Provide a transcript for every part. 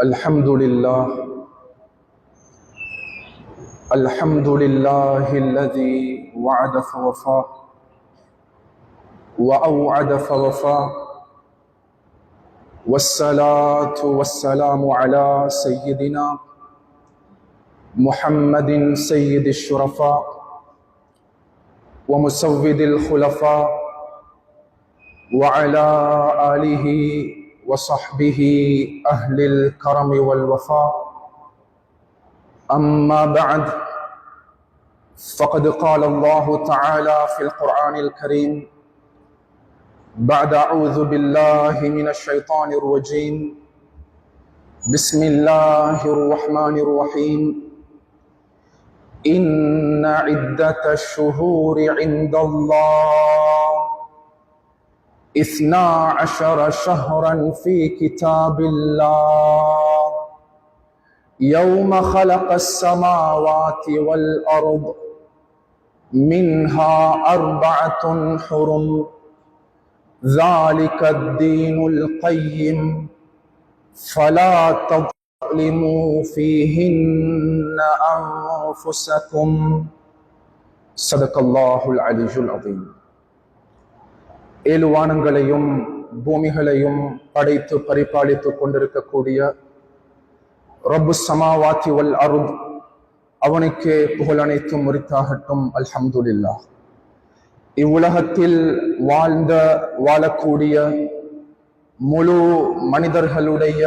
الحمد لله الذي وعد فوفى وأوعد فوفى، والصلاة والسلام على سيدنا محمد سيد الشرفاء ومسود الخلفاء وعلى آله وصحبه أهل الكرم والوفاء. أما بعد، فقد قال الله تعالى في القرآن الكريم بعد أعوذ بالله من الشيطان الرجيم بسم الله الرحمن الرحيم إن عدة الشهور عند الله 12 شهرا في كتاب الله يوم خلق السماوات والأرض منها 4 حرم ذلك الدين القيم فلا تظلموا فيهن أنفسكم صدق الله العلي العظيم. ஏழுவானங்களையும் பூமிகளையும் படைத்து பரிபாலித்துக் கொண்டிருக்கக்கூடிய ரப்பு ஸமாவாத்தி வல் அர்த், அவனுக்கே புகழ் அனைத்தும் உரித்தாகட்டும். அல்ஹம்துலில்லாஹ். இவ்வுலகத்தில் வாழக்கூடிய முழு மனிதர்களுடைய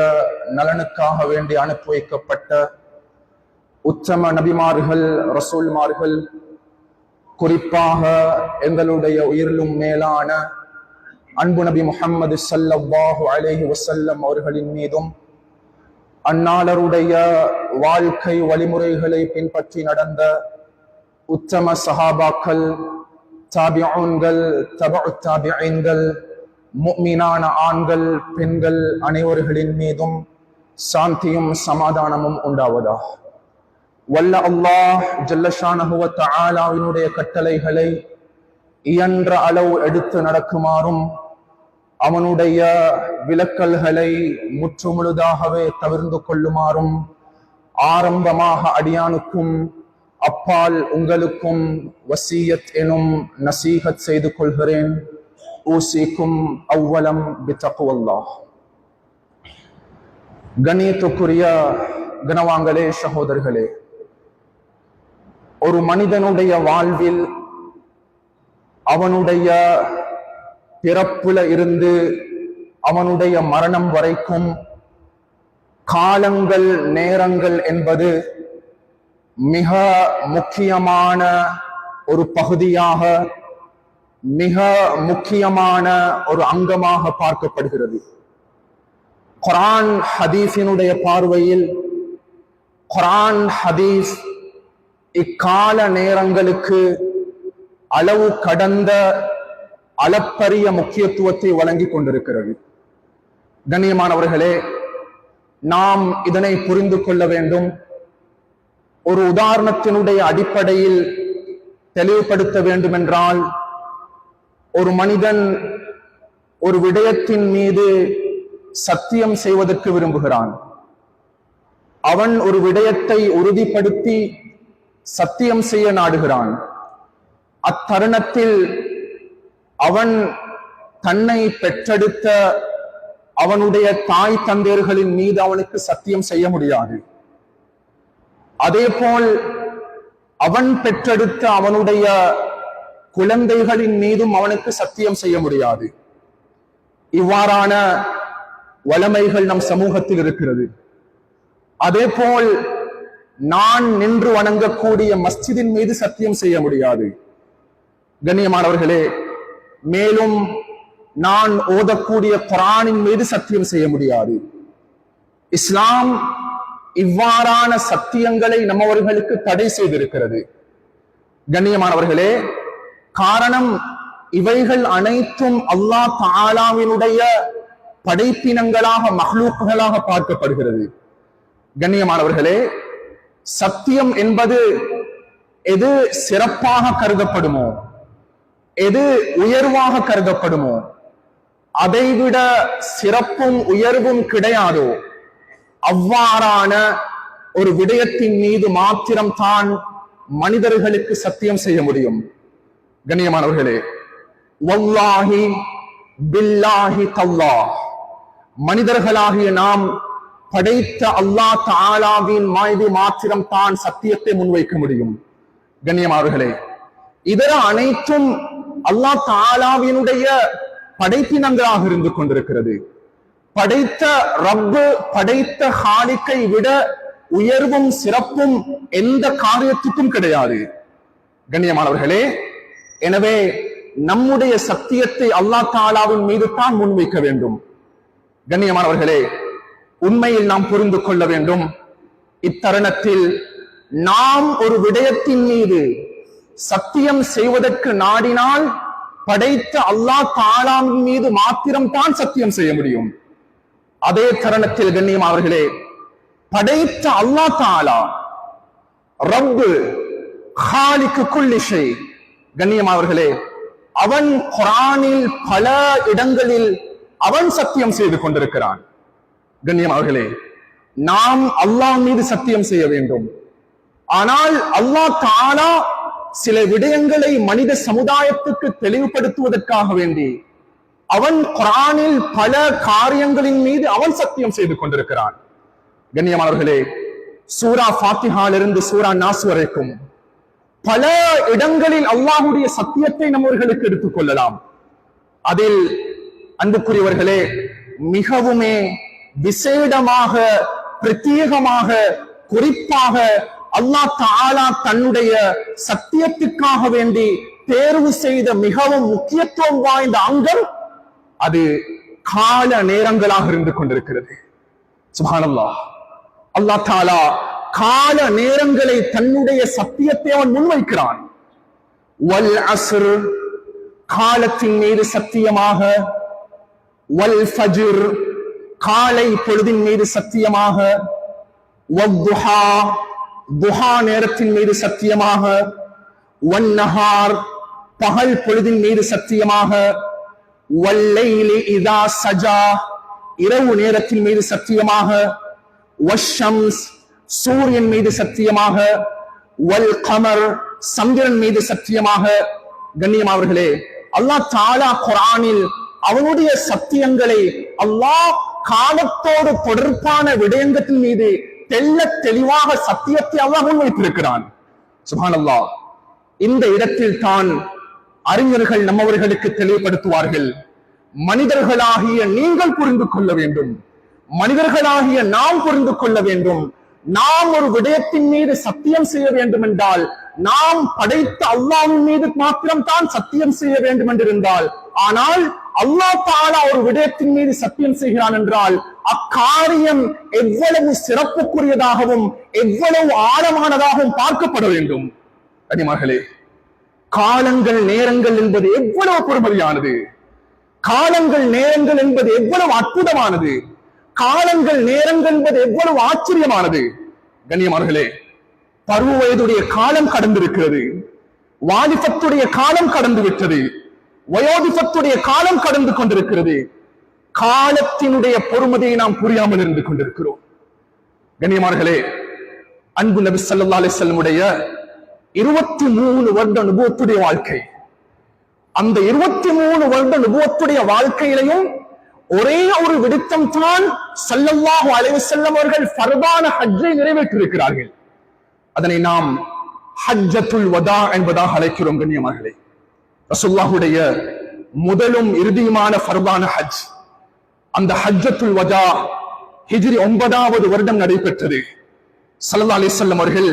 நலனுக்காக வேண்டி அனுப்பி வைக்கப்பட்ட உத்தம நபிமார்கள், ரசூல்மார்கள், குறிப்பாக எங்களுடைய உயிரிலும் மேலான அன்பு நபி முஹம்மது ஸல்லல்லாஹு அலைஹி வஸல்லம் அவர்களின் மீதும் அன்னாளருடைய வாழ்க்கை வழிமுறைகளை பின்பற்றி நடந்த உத்தம சஹாபாக்கள், தாபிஊன்கள், தபஉ தாபிஈன்கள், முஃமினான ஆண்கள் பெண்கள் அனைவர்களின் மீதும் சாந்தியும் சமாதானமும் உண்டாவதாக. வல்ல அல்லாஹ் ஜல்லஷானஹு வ தஆலாவினுடைய கட்டளைகளை இயன்ற அளவு எடுத்து நடக்குமாறும், அவனுடைய விலக்கல்களை முற்றுமுழுதாகவே தவிர்ந்து கொள்ளுமாறும் ஆரம்பமாக அடியானுக்கும் அப்பால் உங்களுக்கும் வசியத் எனும் நசீஹத் செய்து கொள்கிறேன். ஊசிக்கும் அவ்வலம் பித்தக்வல்லாஹ். கண்ணியத்துக்குரிய கனவான்களே, சகோதரர்களே, ஒரு மனிதனுடைய வாழ்வில் அவனுடைய பிறப்புல இருந்து அவனுடைய மரணம் வரைக்கும் காலங்கள், நேரங்கள் என்பது மிக முக்கியமான ஒரு பகுதியாக, மிக முக்கியமான ஒரு அங்கமாக பார்க்கப்படுகிறது. குர்ஆன் ஹதீஸினுடைய பார்வையில் குர்ஆன் ஹதீஸ் இக்கால நேரங்களுக்கு அளவு கடந்த அளப்பரிய முக்கியத்துவத்தை வழங்கி கொண்டிருக்கிறது. கண்ணியமானவர்களே, நாம் இதனை புரிந்து கொள்ள வேண்டும். ஒரு உதாரணத்தினுடைய அடிப்படையில் தெளிவுபடுத்த வேண்டும் என்றால், ஒரு மனிதன் ஒரு விடயத்தின் மீது சத்தியம் செய்வதற்கு விரும்புகிறான். அவன் ஒரு விடயத்தை உறுதிப்படுத்தி சத்தியம் செய்ய நாடுகிறான். அத்தருணத்தில் அவன் தன்னை பெற்றெடுத்த அவனுடைய தாய் தந்தையர்களின் மீது அவனுக்கு சத்தியம் செய்ய முடியாது. அதேபோல் அவன் பெற்றெடுத்த அவனுடைய குழந்தைகளின் மீதும் அவனுக்கு சத்தியம் செய்ய முடியாது. இவ்வாறான வளமைகள் நம் சமூகத்தில் இருக்கிறது. அதேபோல் நான் நின்று வணங்கக்கூடிய மஸ்ஜிதின் மீது சத்தியம் செய்ய முடியாது. கண்ணியமானவர்களே, மேலும் நான் ஓதக்கூடிய குர்ஆனின் மீது சத்தியம் செய்ய முடியாது. இஸ்லாம் இவ்வாறான சத்தியங்களை நம்மவர்களுக்கு தடை செய்திருக்கிறது. கண்ணியமானவர்களே, காரணம் இவைகள் அனைத்தும் அல்லாஹ் தஆலாவினுடைய படைப்பினங்களாக, மஹ்லூக்குகளாக பார்க்கப்படுகிறது. கண்ணியமானவர்களே, சத்தியம் என்பது எது சிறப்பாக கருதப்படுமோ, எது உயர்வாக கருதப்படுமோ, அதைவிட சிறப்பும் உயர்வும் கிடையாதோ அவ்வாறான ஒரு விடயத்தின் மீது மாத்திரம் தான் மனிதர்களுக்கு சத்தியம் செய்ய முடியும். கண்ணியமானவர்களே, வல்லாஹி பில்லாஹி தல்லாஹ், மனிதர்களாகிய நாம் படைத்த அல்லாஹ் தஆலாவின் மீது மாத்திரம் தான் சத்தியத்தை முன்வைக்க முடியும். கண்ணியமானவர்களே, இதர அனைத்தும் அல்லாஹ் தஆலாவினுடைய படைப்பினங்களாக இருந்து கொண்டிருக்கிறது. படைத்த ரப்பு, படைத்த ஹாலிக்கை விட உயர்வும் சிறப்பும் எந்த காரியத்துக்கும் கிடையாது. கண்ணியமானவர்களே, எனவே நம்முடைய சத்தியத்தை அல்லாஹ் தஆலாவின் மீது தான் முன்வைக்க வேண்டும். கண்ணியமானவர்களே, உண்மையில் நாம் புரிந்து கொள்ள வேண்டும், இத்தருணத்தில் நாம் ஒரு விடயத்தின் மீது சத்தியம் செய்வதற்கு நாடினால் படைத்த அல்லாஹ் தஆலாவின் மீது மாத்திரம் தான் சத்தியம் செய்ய முடியும். அதே தருணத்தில் கண்ணியமானவர்களே, படைத்த அல்லாஹ் தஆலா ரப்பு காலிக்கு குல்லி ஷை, கண்ணியமானவர்களே, அவன் குர்ஆனில் பல இடங்களில் அவன் சத்தியம் செய்து கொண்டிருக்கிறான். கண்ணியமானவர்களே, நாம் அல்லாஹ் மீது சத்தியம் செய்ய வேண்டும். ஆனால் அல்லாஹ் தஆலா சில விடயங்களை மனித சமுதாயத்துக்கு தெளிவுபடுத்துவதற்காக வேண்டி அவன் குர்ஆனில் பல காரியங்களின் மீது அவன் சத்தியம் செய்து கொண்டிருக்கிறான். கண்ணியமானவர்களே, சூரா ஃபாத்திஹாலிருந்து சூரா நாஸ் வரைக்கும் பல இடங்களில் அல்லாஹ்வுடைய சத்தியத்தை நம்மவர்களுக்கு எடுத்துக் கொள்ளலாம். அதில் அன்புக்குரியவர்களே, மிகவுமே விசேடமாக, பிரத்யேகமாக, குறிப்பாக அல்லாஹ் தஆலா தன்னுடைய சத்தியத்துக்காக வேண்டி தேர்வு செய்த மிகவும் முக்கியத்துவம் வாய்ந்த அங்கம் அது கால நேரங்களாக இருந்து கொண்டிருக்கிறது. சுப்ஹானல்லாஹ், அல்லாஹ் தஆலா கால நேரங்களை தன்னுடைய சத்தியத்தை அவன் முன்வைக்கிறான். வல் அஸ்ர், காலத்தின் மீது சத்தியமாக, வல் ஃபஜ்ர், காலை பொழுதின் மீது சத்தியமாக, வத்துஹா, துஹா நேரத்தின் மீது சத்தியமாக, வன்னஹார், பகல் பொழுதின் மீது சத்தியமாக, வல்லைலி இதா சஜா, இரவு நேரத்தின் மீது சத்தியமாக, வஷ்ஷம்ஸ், சூரியன் மீது சத்தியமாக, வல் கமர், சந்திரன் மீது சத்தியமாக. கண்ணியமானவர்களே, அல்லாஹ் தஆலா குர்ஆனில் அவனுடைய சத்தியங்களை அல்லாஹ் காலத்தோடு தொடர்பான விடயங்கத்தின் மீது தெள்ள தெளிவாக சத்தியத்தை அல்லாஹ் முன்வைத்திருக்கிறான். சுப்ஹானல்லாஹ், இந்த இடத்தில் தான் அறிஞர்கள் நம்மவர்களுக்கு தெளிவுபடுத்துவார்கள், மனிதர்களாகிய நீங்கள் புரிந்து கொள்ள வேண்டும், மனிதர்களாகிய நாம் புரிந்து கொள்ள வேண்டும். நாம் ஒரு விடயத்தின் மீது சத்தியம் செய்ய வேண்டும் என்றால் நாம் படைத்த அல்லாஹ்வின் மீது மாத்திரம் தான் சத்தியம் செய்ய வேண்டும் என்றிருந்தால், ஆனால் அல்லாஹ் தஆலா ஒரு விடயத்தின் மீது சத்தியம் செய்கிறான் என்றால் அக்காரியம் எவ்வளவு சிறப்புக்குரியதாகவும் எவ்வளவு ஆழமானதாகவும் பார்க்கப்பட வேண்டும். கனிமகளே, காலங்கள் நேரங்கள் என்பது எவ்வளவு பெருமதியானது, காலங்கள் நேரங்கள் என்பது எவ்வளவு அற்புதமானது, காலங்கள் நேரங்கள் என்பது எவ்வளவு ஆச்சரியமானது. கண்ணியமானவர்களே, பருவ வயதுடைய காலம் கடந்திருக்கிறது, வாலிபத்துடைய காலம் கடந்து விட்டது, வயோதிபத்துடைய காலம் கடந்து கொண்டிருக்கிறது. காலத்தினுடைய பொறுமதியை நாம் புரியாமல் இருந்து கொண்டிருக்கிறோம். கண்ணியமானவர்களே, அன்பு நபி ஸல்லல்லாஹு அலைஹி வஸல்லம் உடைய 23 வருட நுபுவத்துடைய வாழ்க்கை, அந்த 23 வருட நுபுவத்துடைய வாழ்க்கையிலையும் ஒரே ஒரு விடுத்தம் தான் ஸல்லல்லாஹு அலைஹி வஸல்லம் அவர்கள் ஃபர்தான ஹஜ்ஜை நிறைவேற்றியிருக்கிறார்கள். அதனை நாம் ஹஜ்ஜத்துல் வதா என்பதாக அழைக்கிறோம். கண்ணியமானவர்களே, ரசூலுல்லாஹுடைய முதலும் இறுதியுமான ஃபர்தான ஹஜ், அந்த ஹஜ்ஜத்துல் வதா ஹிஜ்ரி 9வது வருடம் நடைபெற்றது. ஸல்லல்லாஹு அலைஹி வஸல்லம் அவர்கள்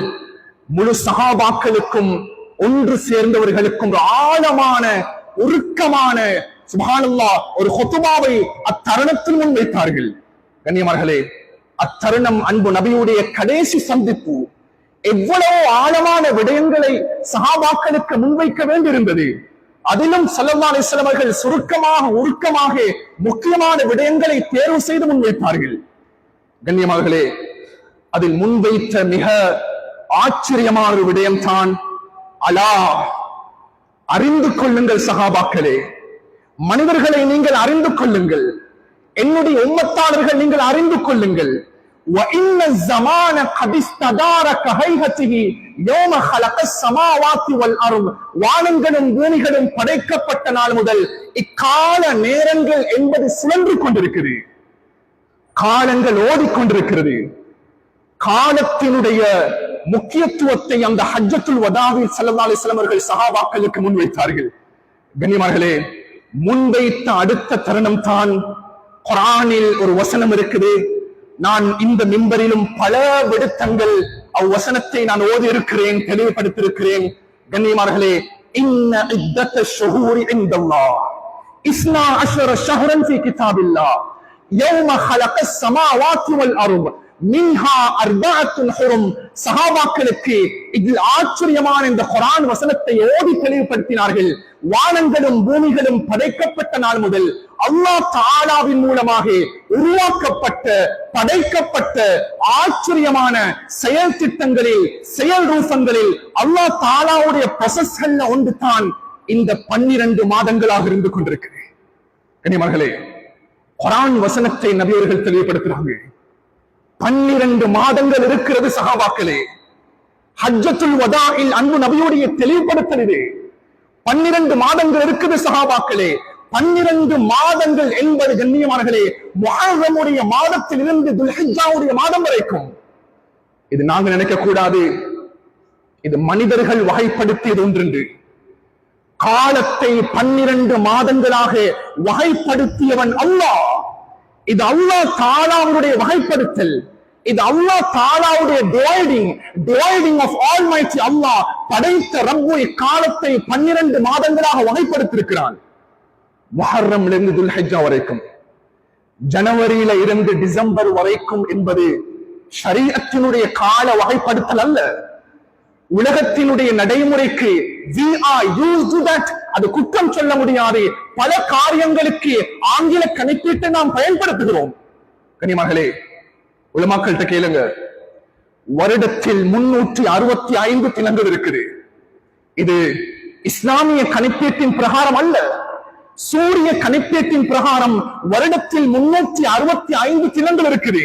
முழு சஹாபாக்களுக்கும் ஒன்று சேர்ந்தவர்களுக்கும் ஆழமான உருக்கமான சுப்ஹானல்லாஹ் ஒரு ஹுத்பாவை அத்தருணத்தில் முன்வைத்தார்கள். கண்ணியமானவர்களே, அத்தருணம் அன்பு நபியுடைய கடைசி சந்திப்பு. எவ்வளவு ஆழமான விடயங்களை சஹாபாக்களுக்கு முன்வைக்க வேண்டியிருந்தது. அதிலும் ஸல்லல்லாஹு அலைஹி வஸல்லம் அவர்கள் சுருக்கமாக உருக்கமாக முக்கியமான விடயங்களை தேர்வு செய்து முன்வைத்தார்கள். கண்ணியமானவர்களே, அதில் முன்வைத்த மிக ஆச்சரியமான ஒரு விடயம் தான் அலா, அறிந்து கொள்ளுங்கள் சஹாபாக்களே, மனிதர்களை நீங்கள் அறிந்து கொள்ளுங்கள், என்னுடைய உம்மத்தாளர்கள் நீங்கள் அறிந்து கொள்ளுங்கள், وَإِنَّ الزَّمَانَ قَدِ اسْتَدَارَ كَهَيْئَتِهِ يَوْمَ خَلَقَ السَّمَاوَاتِ وَالْأَرْضِ. வானங்களும் பூமிகளும் படைக்கப்பட்ட நாள் முதல் இக்கால நேரங்கள் என்பது சுழன்று கொண்டிருக்கிறது. காலங்கள் ஓடிக்கொண்டிருக்கிறது. காலத்தினுடைய முக்கியத்துவத்தை அந்த ஹஜ்ஜத்துல் வதாவில் ஸல்லல்லாஹு அலைஹி வஸல்லம் அவர்கள் சஹாபாக்களுக்கு முன்வைத்தார்கள். கண்ணியமானவர்களே, முன்வைத்த அடுத்த தருணம் தான் குர்ஆனில் ஒரு வசனம் இருக்குது. நான் இந்த மிம்பரிலும் பல விடுத்தங்கள் அவ்வசனத்தை நான் ஓதி இருக்கிறேன், தெளிவுபடுத்தியிருக்கிறேன். கண்ணியமானவர்களே, இன்ன இத்தத்த ஷுஹூரி இன்தல்லாஹ் இஸ்னா அஷ்ர ஷஹ்ரன் ஃபீ கிதாபில்லாஹ் யௌம ஹலகஸ் ஸமாவாத்தி வல் அர்த் மின்ஹா அர்பஅத்துன் ஹுரும். சஹாபாக்களுக்கு இதில் ஆச்சரியமான இந்த குர்ஆன் வசனத்தை ஓதி தெளிவுபடுத்தினார்கள். வானங்களும் பூமிகளும் படைக்கப்பட்ட நாள் முதல் அல்லாஹ் தஆலாவின் மூலமாக உருவாக்கப்பட்ட படைக்கப்பட்ட ஆச்சரியமான செயல் திட்டங்களில் செயல் ரூபங்களில் அல்லாஹ் தஆலாவுடைய ப்ராசஸ்கள்ல ஒன்று தான் இந்த 12 மாதங்களாக இருந்து கொண்டிருக்கிறது. கண்ணியமானவர்களே, குர்ஆன் வசனத்தை நபி அவர்கள் தெளிவுபடுத்துறாங்க. 12 மாதங்கள் இருக்கிறது சஹாபாக்களே. ஹஜ்ஜத்துல் வதாஇல் அன்பு நபியுடைய தெளிவுபடுத்தல் இது. 12 மாதங்கள் இருக்குது சஹாபாக்களே. 12 மாதங்கள் என்பது கண்ணியமானவர்களே முஹர்ரமுடைய மாதத்தில் இருந்து துல்ஹிஜ்ஜாவுடைய மாதம் வரைக்கும். இது நாங்க நினைக்க கூடாது, இது மனிதர்கள் வகைப்படுத்தியது ஒன்று. காலத்தை 12 மாதங்களாக வகைப்படுத்தியவன் அல்லாஹ். இது அல்லாஹ் தஆலாவுடைய வகைப்படுத்தல். இது அல்லாஹ் தஆலாவுடைய டிவைடிங் ஆஃப் ஆல்மைட்டி. அல்லாஹ் படைத்த ரப்பு காலத்தை 12 மாதங்களாக வகைப்படுத்தியிருக்கிறான். முஹர்ரம்ல இருந்து துல்ஹிஜ்ஜா வரைக்கும், ஜனவரியில இருந்து டிசம்பர் வரைக்கும் என்பது ஷரீஅத்தினுடைய கால வகைப்படுத்தல் அல்ல. உலகத்தினுடைய நடைமுறைக்கு we are used to that. அது குற்றம் சொல்ல முடியாது. பல காரியங்களுக்கு ஆங்கில கணிப்பீட்டை நாம் பயன்படுத்துகிறோம். கனிமகளே, உலமாக்கள்கிட்ட கேளுங்க. வருடத்தில் 365 தினங்கள் இருக்குது. இது இஸ்லாமிய கணிப்பீட்டின் பிரகாரம் அல்ல, சூரிய கணிப்பீட்டின் பிரகாரம் வருடத்தில் 365 தினங்கள் இருக்குது.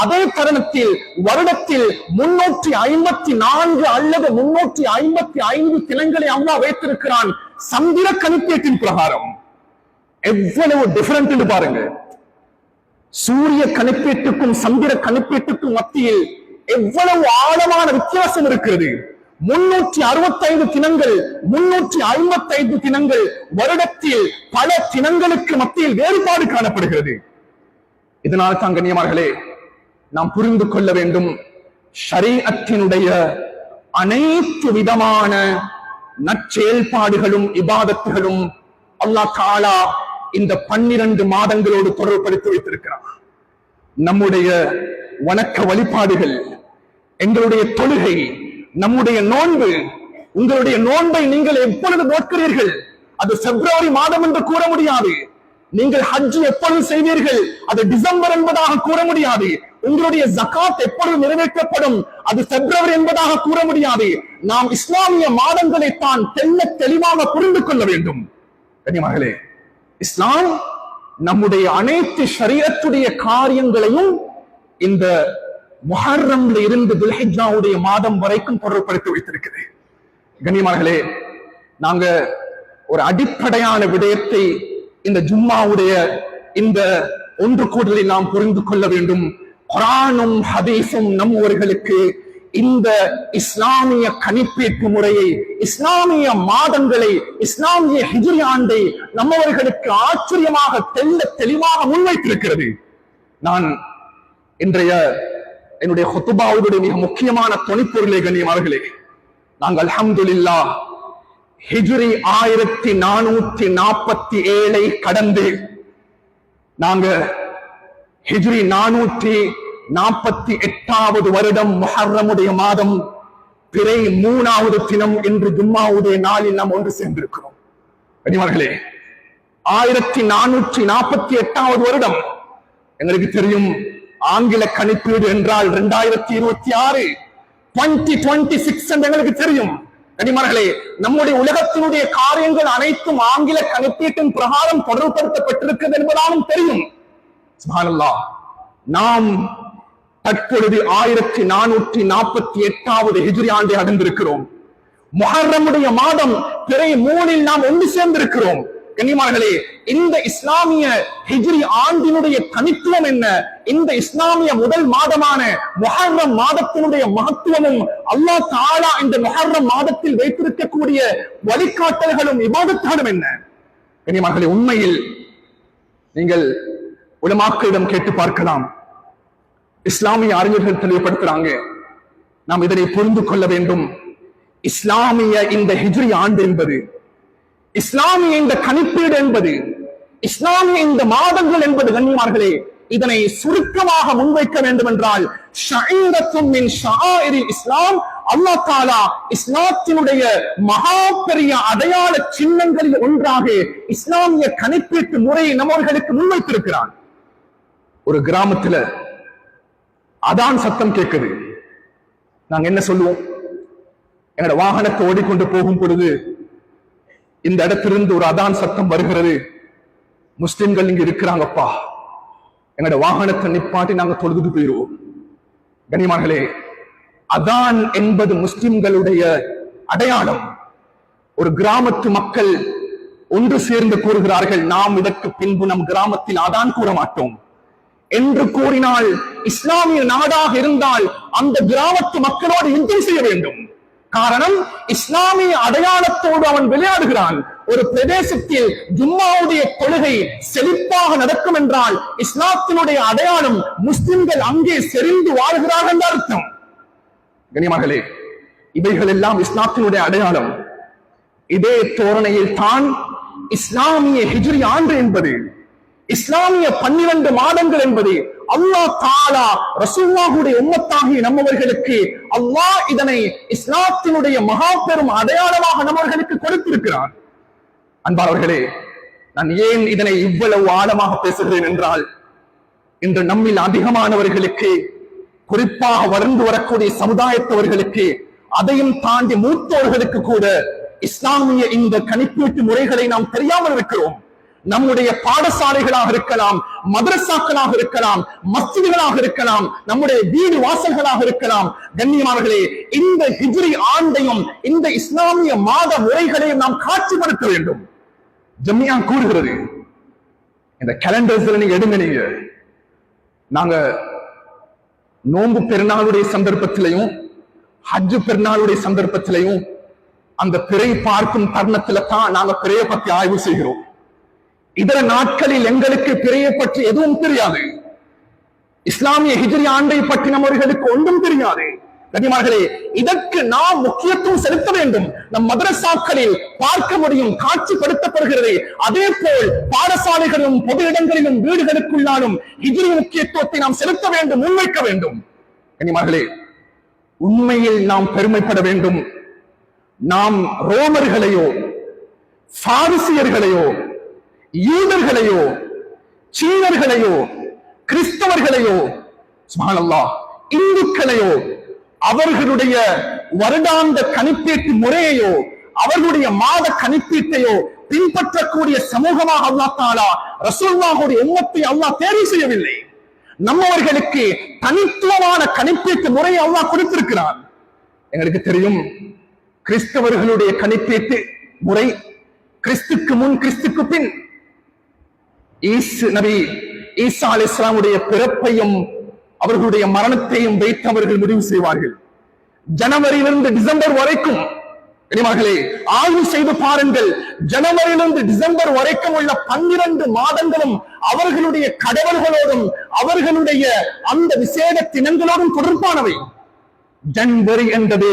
அதே தருணத்தில் வருடத்தில் 354 அல்லது 355 தினங்களை அல்லாஹ் வைத்திருக்கிறான் சந்திர கணிப்பீட்டின் பிரகாரம். எவ்வளவு டிஃபரண்ட் என்று பாருங்க. சூரிய கணிப்பீட்டுக்கும் சந்திர கணிப்பீட்டுக்கும் மத்தியில் எவ்வளவு ஆழமான வித்தியாசம் இருக்கிறது. 365 தினங்கள், 355 தினங்கள், வருடத்தில் பல தினங்களுக்கு மத்தியில் வேறுபாடு காணப்படுகிறது. இதனால் தான் கண்ணியமானவர்களே நாம் புரிந்து கொள்ள வேண்டும், ஷரீஅத்தினுடைய அனைத்து விதமான நற்செயல்பாடுகளும் இபாதத்துகளும் அல்லாஹ் தஆலா இந்த 12 மாதங்களோடு தொடர்புபடுத்தி வைத்திருக்கிறார். நம்முடைய வணக்க வழிபாடுகள், எங்களுடைய தொழுகை, நம்முடைய நோன்பு, உங்களுடைய நோன்பை நீங்கள் எப்பொழுது நோக்கிறீர்கள் அது பிப்ரவரி மாதம் என்று கூற முடியாது. நீங்கள் ஹஜ் எப்பொழுது செய்வீர்கள் அது டிசம்பர் என்பதாக கூற முடியாது. உங்களுடைய ஜகாத் எப்பொழுது நிறைவேற்றப்படும் அது பிப்ரவரி என்பதாக கூற முடியாது. நாம் இஸ்லாமிய மாதங்களை தான் தெளிவாக புரிந்து கொள்ள வேண்டும். கண்ணியமானவர்களே, இஸ்லாம் நம்முடைய அனைத்து ஷரீஅத்துடைய காரியங்களையும் இந்த முஹர்ரம்ல இருந்து துல்ஹிஜ்ஜாவுடைய மாதம் வரைக்கும் தொடர்புபடுத்தி வைத்திருக்கிறது. கண்ணியமானவர்களே, நாங்க ஒரு அடிப்படையான விடயத்தை இந்த ஜும்மாவுடைய இந்த ஒன்று கூடலில் நாம் புரிந்து கொள்ள வேண்டும். குர்ஆனும் ஹதீஸும் நம்மவர்களுக்கு இந்த இஸ்லாமிய கணிப்பீட்டு முறையை, இஸ்லாமிய மாதங்களை, இஸ்லாமிய ஹிஜ்ரி ஆண்டை நம்மவர்களுக்கு ஆச்சரியமாக தெளிவாக முன்வைத்திருக்கிறது. நான் இன்றைய என்னுடைய ஹுத்பாவுடைய மிக முக்கியமான துணைப்பொருளை கண்ணியமானவர்களே, நாங்கள் அல்ஹம்துலில்லாஹ் ஹிஜ்ரி 1447 கடந்து நாங்க ஹிஜ்ரி 448வது வருடம் முஹர்ரமுடைய மாதம் பிறை 3வது தினம் என்று ஜும்மாவுடைய நாளில் நாம் ஒன்று சேர்ந்திருக்கிறோம். கண்ணியமானவர்களே, 1448வது வருடம் எங்களுக்கு தெரியும். ஆங்கில கணிப்பீடு என்றால் 2026 2026 என்று எங்களுக்கு தெரியும். கண்ணியமானவர்களே, நம்முடைய உலகத்தினுடைய காரியங்கள் அனைத்தும் ஆங்கில கணிப்பீட்டின் பிரகாரம் தொடர்புபடுத்தப்பட்டிருக்கிறது என்பதாலும் தெரியும். சுப்ஹானல்லாஹ், நாம் தற்பொழுது 1448வது ஹிஜ்ரி ஆண்டை அடைந்திருக்கிறோம். முஹர்ரமுடைய மாதம் பிறை 3 நாம் ஒன்று சேர்ந்திருக்கிறோம். கண்ணியமானவர்களே, இந்த இஸ்லாமிய ஹிஜ்ரி ஆண்டினுடைய தனித்துவம் என்ன? இந்த இஸ்லாமிய முதல் மாதமான முஹர்ரம் மாதத்தினுடைய மகத்துவமும் அல்லாஹ் தஆலா இந்த முஹர்ரம் மாதத்தில் வைத்திருக்கக்கூடிய வழிகாட்டல்களும் இபாதத்துகளும் என்ன? கண்ணியமானவர்களே, உண்மையில் நீங்கள் உலமாக்களிடம் கேட்டு பார்க்கலாம். இஸ்லாமிய அறிஞர்கள் தெளிவுபடுத்துறாங்க. நாம் இதனை புரிந்து கொள்ள வேண்டும். இஸ்லாமிய இந்த ஹிஜ்ரி ஆண்டு என்பது, இஸ்லாமிய இந்த கணிப்பீடு என்பது, இஸ்லாமிய இந்த மாதங்கள் என்பது கண்ணியமானவர்களே, இதனை சுருக்கமாக முன்வைக்க வேண்டும் என்றால் ஷஈரத்தும் மின் ஷஆயிரில் இஸ்லாம், அல்லாஹ் தஆலா இஸ்லாத்தினுடைய மகா பெரிய அடையாள சின்னங்களில் ஒன்றாக இஸ்லாமிய கணிப்பீட்டு முறையை நம்மவர்களுக்கு முன்வைத்திருக்கிறான். ஒரு கிராமத்துல அதான் சத்தம் கேட்குது. நாங்க என்ன சொல்லுவோம்? எங்களோட வாகனத்தை ஓடிக்கொண்டு போகும் பொழுது இந்த இடத்திலிருந்து ஒரு அதான் சத்தம் வருகிறது. முஸ்லிம்கள் இங்க இருக்கிறாங்கப்பா, எங்களோட வாகனத்தை நிப்பாட்டி நாங்க தொழுதுட்டு போயிருவோம். கண்ணியமானவர்களே, அதான் என்பது முஸ்லிம்களுடைய அடையாளம். ஒரு கிராமத்து மக்கள் ஒன்று சேர்ந்து கூறுகிறார்கள், நாம் இதற்கு பின்பு நம் கிராமத்தில் அதான் கூற மாட்டோம் என்று கூறினால், இஸ்லாமிய நாடாக இருந்தால் அந்த கிராமத்து மக்களோடு யுத்தம் செய்ய வேண்டும். காரணம், இஸ்லாமிய அடையாளத்தோடு அவன் விளையாடுகிறான். ஒரு பிரதேசத்தில் ஜும்மாவுடைய தொழுகை செழிப்பாக நடக்கும் என்றால் இஸ்லாத்தினுடைய அடையாளம், முஸ்லிம்கள் அங்கே செறிந்து வாழ்கிறார்கள் என்ற அர்த்தம். கண்ணியமானவர்களே, இவைகள் எல்லாம் இஸ்லாத்தினுடைய அடையாளம். இதே தோரணையில் தான் இஸ்லாமிய ஹிஜ்ரி ஆண்டு என்பது, இஸ்லாமிய 12 மாதங்கள் என்பது அல்லாஹ் தஆலா ரசூலுல்லாஹுடைய உம்மத்தாகிய நம்மவர்களுக்கு அல்லாஹ் இதனை இஸ்லாத்தினுடைய மகா பெரும் அடையாளமாக நம்மவர்களுக்கு கொடுத்திருக்கிறார். அன்பானவர்களே, நான் ஏன் இதனை இவ்வளவு ஆழமாக பேசுகிறேன் என்றால், இன்று நம்மில் அதிகமானவர்களுக்கு, குறிப்பாக வளர்ந்து வரக்கூடிய சமுதாயத்தவர்களுக்கு, அதையும் தாண்டி மூத்தோர்களுக்கு கூட இஸ்லாமிய இந்த கணிப்பீட்டு முறைகளை நாம் தெரியாமல் இருக்கிறோம். நம்முடைய பாடசாலைகளாக இருக்கலாம், மதரசாக்களாக இருக்கலாம், மஸ்ஜிதுகளாக இருக்கலாம், நம்முடைய வீடு வாசல்களாக இருக்கலாம். கண்ணியமானவர்களே, இந்த ஹிஜ்ரி ஆண்டையும் இந்த இஸ்லாமிய மாத முறைகளையும் நாம் காட்சிப்படுத்த வேண்டும். ஜம்மியா கூறுகிறது, இந்த கேலண்டர்ஸ்ல நீங்க எடுங்க. நீங்க நாங்க நோன்பு பெருநாளுடைய சந்தர்ப்பத்திலையும் ஹஜ் பெருநாளுடைய சந்தர்ப்பத்திலையும் அந்த பிறை பார்க்கும் தருணத்துல தான் நாங்க பிறையை பத்தி ஆய்வு செய்கிறோம். இதர நாட்களில் எங்களுக்கு பிறையை பற்றி எதுவும் தெரியாது. இஸ்லாமிய ஹிஜ்ரி ஆண்டை பற்றி நம்மவர்களுக்கு ஒன்றும் தெரியாது. கண்ணியமானவர்களே, இதற்கு நாம் முக்கியத்துவம் செலுத்த வேண்டும். நம் மதரசாக்களில் பார்க்க முடியும், காட்சிப்படுத்தப்படுகிறது. அதே போல் பாடசாலைகளிலும் பொது இடங்களிலும் வீடுகளுக்குள்ளாலும் ஹிஜ்ரி முக்கியத்துவத்தை நாம் செலுத்த வேண்டும், முன்வைக்க வேண்டும். கண்ணியமானவர்களே, உண்மையில் நாம் பெருமைப்பட வேண்டும். நாம் ரோமர்களையோ பாரிசியர்களையோ யூதர்களையோ சீனர்களையோ கிறிஸ்தவர்களையோ சுப்ஹானல்லாஹ் இந்துக்களையோ அவர்களுடைய வருடாந்த கணிப்பீட்டு முறையையோ அவர்களுடைய மாத கணிப்பீட்டையோ பின்பற்றக்கூடிய சமூகமாக அல்லாஹ் தஆலா ரசூலுல்லாஹுடைய உம்மத்தை அல்லாஹ் தேர்வு செய்யவில்லை. நம்மவர்களுக்கு தனித்துவமான கணிப்பீட்டு முறையை அல்லாஹ் கொடுத்திருக்கிறார். எங்களுக்கு தெரியும், கிறிஸ்தவர்களுடைய கணிப்பீட்டு முறை கிறிஸ்துக்கு முன் கிறிஸ்துக்கு பின். நபி ஈசா அலைஹிஸ்ஸலாமுடைய பிறப்பையும் அவர்களுடைய மரணத்தையும் வைத்து அவர்கள் முடிவு செய்வார்கள். ஜனவரியிலிருந்து டிசம்பர் வரைக்கும் கண்ணியமானவர்களே ஆய்வு செய்து பாருங்கள். ஜனவரியிலிருந்து டிசம்பர் வரைக்கும் உள்ள 12 மாதங்களும் அவர்களுடைய கடவுள்களோடும் அவர்களுடைய அந்த விசேட தினங்களோடும் தொடர்பானவை. ஜனவரி என்பது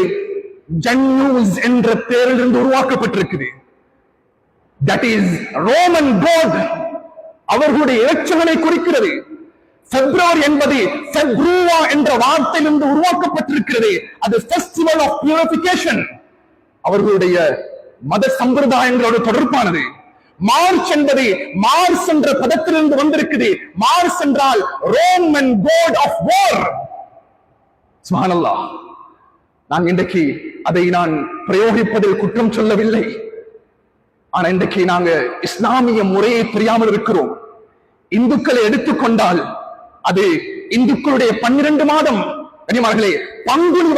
ஜன்னூஸ் என்ற பெயரிலிருந்து உருவாக்கப்பட்டிருக்குது. That is Roman God. அவர்களுடைய இலட்சங்களை குறிக்கிறது. பிப்ரவரி என்பது ஃபெப்ருவா என்ற வார்த்தையிலிருந்து உருவாக்கப்பட்டிருக்கிறது. அது ஃபெஸ்டிவல் ஆஃப் பியூரிஃபிகேஷன், அவர்களுடைய மத சம்பிரதாயங்களோடு தொடர்பானது. மார்ச் என்பது மார்ஸ் என்ற பதத்திலிருந்து வந்திருக்குது. மார்ஸ் என்றால் ரோமன் கோட் ஆஃப் வார். சுப்ஹானல்லாஹ். நான் இன்றைக்கு அதை நான் பிரயோகிப்பதில் குற்றம் சொல்லவில்லை. ஆனா இன்றைக்கு நாங்க இஸ்லாமிய முறையை தெரியாமல் இருக்கிறோம். இந்துக்களை எடுத்துக்கொண்டால் அது இந்துக்களுடைய 12 மாதம் கனிமார்களே பங்குனி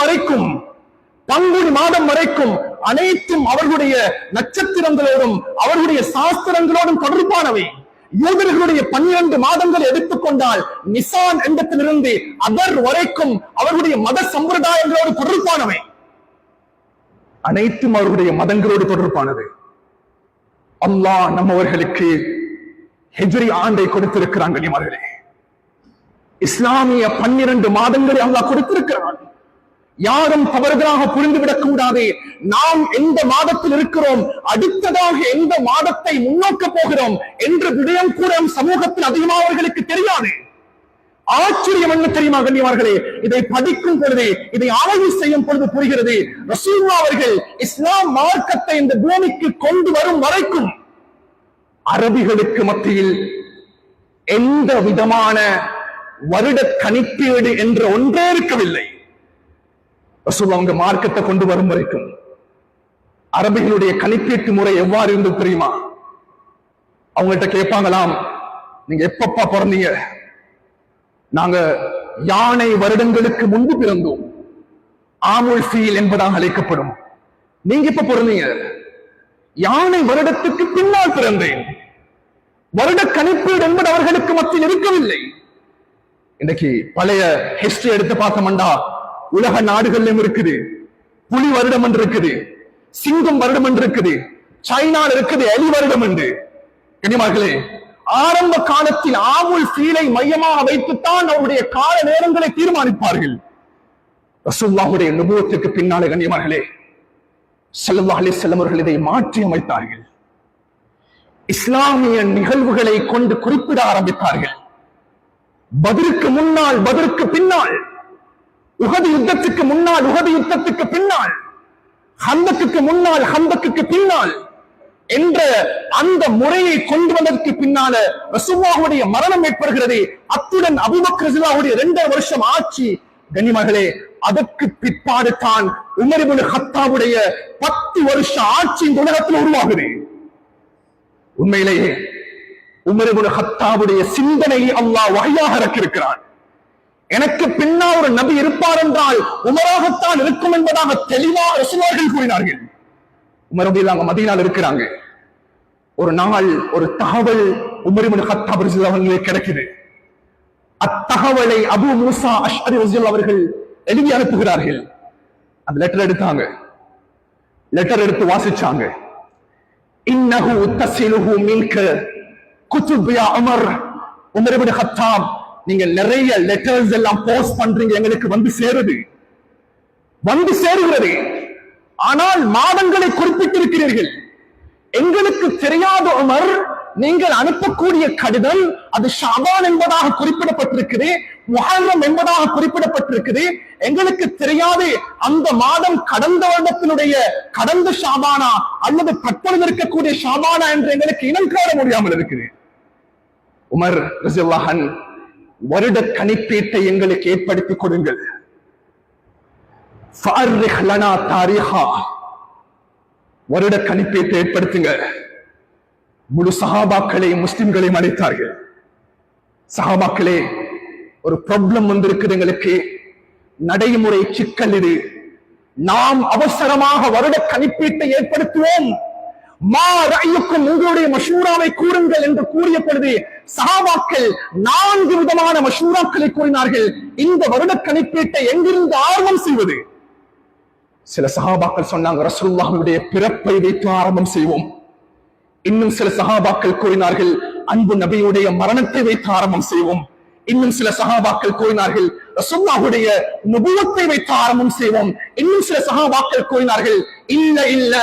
மாதம் வரைக்கும் அனைத்தும் அவர்களுடைய நட்சத்திரங்களோடும் அவர்களுடைய சாஸ்திரங்களோடும் தொடர்பானவை. யூதர்களுடைய 12 மாதங்கள் எடுத்துக்கொண்டால் நிசான் எண்ணத்திலிருந்து அதர் வரைக்கும் அவர்களுடைய மத சம்பிரதாயங்களோடு தொடர்பானவை. அனைத்தும் அவர்களுடைய மதங்களோடு தொடர்பானது. அல்லாஹ் நம்மவர்களுக்கு ஹிஜ்ரி ஆண்டை கொடுத்திருக்கிறாங்க. கனிமார்களே, இஸ்லாமிய 12 மாதங்களை அல்லாஹ் கொடுத்திருக்கிறான். யாரும் தவறுதலாக புரிந்துவிடக் கூடாது. நாம் எந்த மாதத்தில் இருக்கிறோம், அடுத்ததாக எந்த மாதத்தை முன்னோக்க போகிறோம் என்ற விடயம் கூட சமூகத்தில் அதிகமானவர்களுக்கு தெரியாது. ஆச்சரியம் என்ன தெரியுமா கண்ணியமார்களே? இதை படிக்கும் பொழுது, இதை ஆய்வு செய்யும் பொழுது புரிகிறது, ரசூலுல்லாஹ் அவர்கள் இஸ்லாம் மார்க்கத்தை இந்த பூமிக்கு கொண்டு வரும் வரைக்கும் அரபிகளுக்கு மத்தியில் எந்த விதமான வருட கணிப்பீடு என்ற ஒன்றே இருக்கவில்லை. ரசூலுல்லாஹ் அவங்க மார்க்கத்தை கொண்டு வரும் வரைக்கும் அரபிகளுடைய கணிப்பீட்டு முறை எவ்வாறு இருந்தது தெரியுமா? அவங்கள்ட்ட கேட்பாங்களாம், நீங்க எப்பப்பா பிறந்தீங்க? நாங்க யானை வருடங்களுக்கு முன்பு பிறந்தோம், ஆமுல் ஃபீல் என்பதாக அழைக்கப்படும். நீங்க இப்ப பிறந்தீங்க? யானை வருடத்துக்கு பின்னால் பிறந்தேன். வருட கணிப்பீடு என்பது அவர்களுக்கு மத்தியில் இருக்கவில்லை. இன்னைக்கு பழைய ஹிஸ்டரி எடுத்து பார்த்தோம்டா, உலக நாடுகளிலும் இருக்குது. புலி வருடம் என்று இருக்குது, சிங்கம் வருடம் என்று இருக்குது, சைனால இருக்குது எலி வருடம் என்று. கனிமார்களே, ஆரம்ப காலத்தில் ஆமுல் ஃபீலை மையமாக வைத்துத்தான் அவருடைய கால நேரங்களை தீர்மானிப்பார்கள். ரசூலுல்லாஹுடைய நுபுவத்துக்கு பின்னாலே கண்ணியமார்களே ஸல்லல்லாஹு அலைஹி வஸல்லம் அவர்கள் இதை மாற்றி அமைத்தார்கள். இஸ்லாமிய நிகழ்வுகளை கொண்டு குறிப்பிட ஆரம்பித்தார்கள். பத்ருக்கு முன்னால், பத்ருக்கு பின்னால், உஹது யுத்தத்துக்கு முன்னால், உஹது யுத்தத்துக்கு பின்னால், ஹந்தக்குக்கு முன்னால், ஹந்தக்குக்கு பின்னால் என்ற அந்த முறையை கொண்டு வந்ததற்கு பின்னால ரசூலுல்லாஹுடைய மரணம் ஏற்படுகிறது. அத்துடன் அபூபக்கர் ரலியல்லாஹுடைய 2 வருஷம் ஆட்சி. கண்ணியமார்களே, அதற்கு பிற்பாடு தான் உமர் இப்னு கத்தாபுடைய 10 வருஷ ஆட்சி இந்த உலகத்தில் உருவாகுது. உண்மையிலேயே உமர் இப்னு கத்தாபுடைய சிந்தனையை அல்லாஹ் வஹ்யாக இறக்கியிருக்கிறான். எனக்கு பின்னால் ஒரு நபி இருப்பார் என்றால் உமராகத்தான் இருக்கும் என்பதாக தெளிவாக ரசூலுல்லாஹ் கூறினார்கள். உமர் ரலியல்லாஹு மதீனால இருக்கிறாங்க. ஒரு நாள் ஒரு தகவல் உமர் இப்னு கத்தாப் ரலியல்லாஹு அன்ஹு கிடைக்குது. அத்தகவலை அபூ மூசா அஷ்அரி ரலியல்லாஹு அவர்கள் எழுதி அனுப்புகிறார்கள். அந்த லெட்டர் எடுத்தாங்க, லெட்டர் எடுத்து வாசிச்சாங்க. இன்னஹு தஸிலுஹு மின்க குதுப் யா உமர். உமர் இப்னு கத்தாப், நீங்க நிறைய லெட்டர்ஸ் எல்லாம் போஸ்ட் பண்றீங்க, எங்களுக்கு வந்து சேருகிறது. ஆனால் மாதங்களை குறிப்பிட்டிருக்கிறீர்கள். எங்களுக்கு தெரியாத உமர், நீங்கள் அனுப்பக்கூடிய கடிதம் அது ஷாபான் என்பதாக குறிப்பிடப்பட்டிருக்குது, முஹர்ரம் என்பதாக குறிப்பிடப்பட்டிருக்குது. எங்களுக்கு தெரியாது அந்த மாதம் கடந்த வருடத்தினுடைய கடந்த ஷாபானா அல்லது தற்பொழுது இருக்கக்கூடிய ஷாபானா என்று எங்களுக்கு இனம் காண முடியாமல் இருக்குது. உமர் ரலியல்லாஹு அன்ஹு, வருட கணிப்பீட்டை எங்களுக்கு ஏற்படுத்தி கொடுங்கள். வருட கணிப்பீட்டை ஏற்படுத்துங்க. முழு சஹாபாக்களையும் முஸ்லிம்களையும் அழைத்தார்கள். சஹாபாக்களே, ஒரு ப்ராப்ளம் வந்திருக்குது, எங்களுக்கு நடைமுறை சிக்கல் இது. நாம் அவசரமாக வருட கணிப்பீட்டை ஏற்படுத்துவோம். மா ரஅய்யுக்கும், உங்களுடைய மஷூராவை கூறுங்கள் என்று கூறிய பொழுது சஹாபாக்கள் 4 விதமான மஷூராக்களை கூறினார்கள். இந்த வருட கணிப்பீட்டை எங்கிருந்து ஆரம்பம் செய்வது? சில சஹாபாக்கள் சொன்னாங்க, ரசூலுல்லாஹுடைய பிறப்பை வைத்து ஆரம்பம் செய்வோம். இன்னும் சில சஹாபாக்கள் கூறினார்கள், அன்பு நபியுடைய மரணத்தை வைத்து ஆரம்பம் செய்வோம். இன்னும் சில சஹாபாக்கள் கூறினார்கள், ரசூலுல்லாஹுடைய நுபுவத்தை வைத்து ஆரம்பம் செய்வோம். இன்னும் சில சஹாபாக்கள் கூறினார்கள், இல்ல